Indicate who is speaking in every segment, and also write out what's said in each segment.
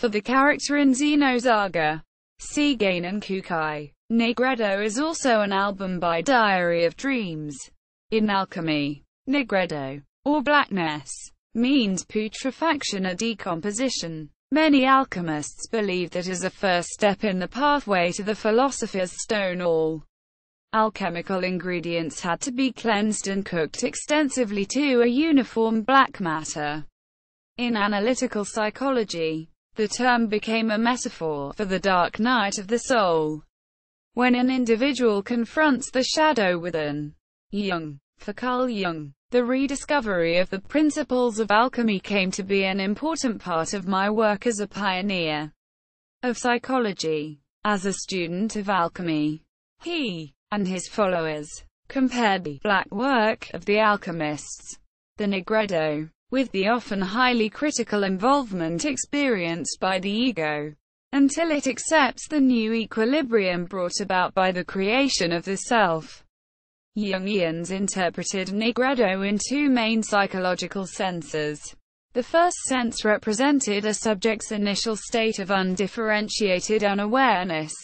Speaker 1: for the character in Xenosaga. See Gaignun Kukai. Nigredo is also an album by Diary of Dreams. In alchemy, Nigredo, or blackness, means putrefaction or decomposition. Many alchemists believe that as a first step in the pathway to the philosopher's stone, all alchemical ingredients had to be cleansed and cooked extensively to a uniform black matter. In analytical psychology, the term became a metaphor for the dark night of the soul, when an individual confronts the shadow within. Jung. For Carl Jung, the rediscovery of the principles of alchemy came to be an important part of my work as a pioneer of psychology. As a student of alchemy, he and his followers compared the black work of the alchemists, the Nigredo, with the often highly critical involvement experienced by the ego, until it accepts the new equilibrium brought about by the creation of the self. Jungians interpreted Nigredo in two main psychological senses. The first sense represented a subject's initial state of undifferentiated unawareness.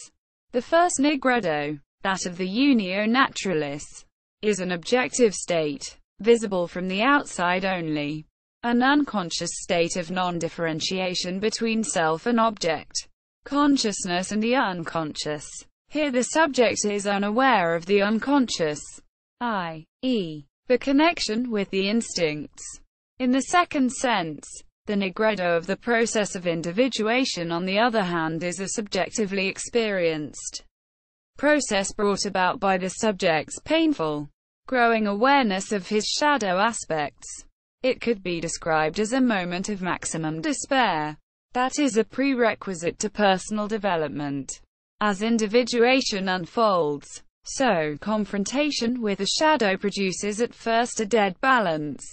Speaker 1: The first Nigredo, that of the unio naturalis, is an objective state, visible from the outside only. An unconscious state of non-differentiation between self and object, consciousness and the unconscious. Here the subject is unaware of the unconscious, i.e., the connection with the instincts. In the second sense, the Nigredo of the process of individuation, on the other hand, is a subjectively experienced process brought about by the subject's painful, growing awareness of his shadow aspects. It could be described as a moment of maximum despair. That is a prerequisite to personal development. As individuation unfolds, so confrontation with the shadow produces at first a dead balance,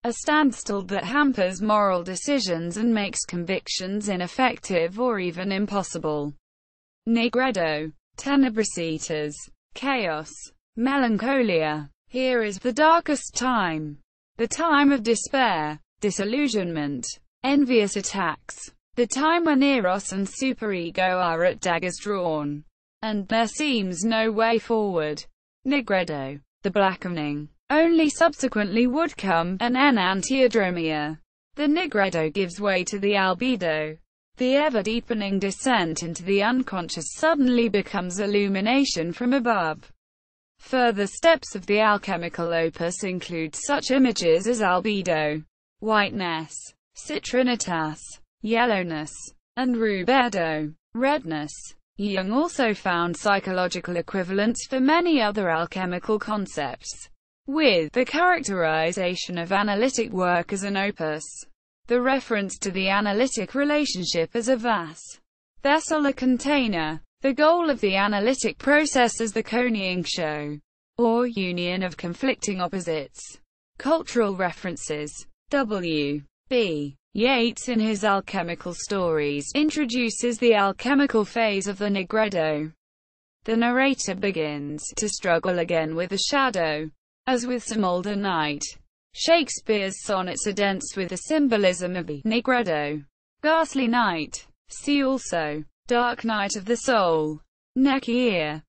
Speaker 1: a standstill that hampers moral decisions and makes convictions ineffective or even impossible. Nigredo, tenebrositas, chaos, melancholia. Here is the darkest time. The time of despair, disillusionment, envious attacks. The time when eros and superego are at daggers drawn, and there seems no way forward. Nigredo, the blackening. Only subsequently would come an enantiodromia. The Nigredo gives way to the albedo. The ever-deepening descent into the unconscious suddenly becomes illumination from above. Further steps of the alchemical opus include such images as albedo, whiteness, citrinitas, yellowness, and rubedo, redness. Jung also found psychological equivalents for many other alchemical concepts, with the characterization of analytic work as an opus, the reference to the analytic relationship as a vase, vessel, a container, the goal of the analytic process as the conying show, or union of conflicting opposites. Cultural references. W. B. Yeats, in his Alchemical Stories, introduces the alchemical phase of the Nigredo. The narrator begins to struggle again with the shadow. As with some older night, Shakespeare's sonnets are dense with the symbolism of the Nigredo. Ghastly night. See also Dark Night of the Soul. Neck ear.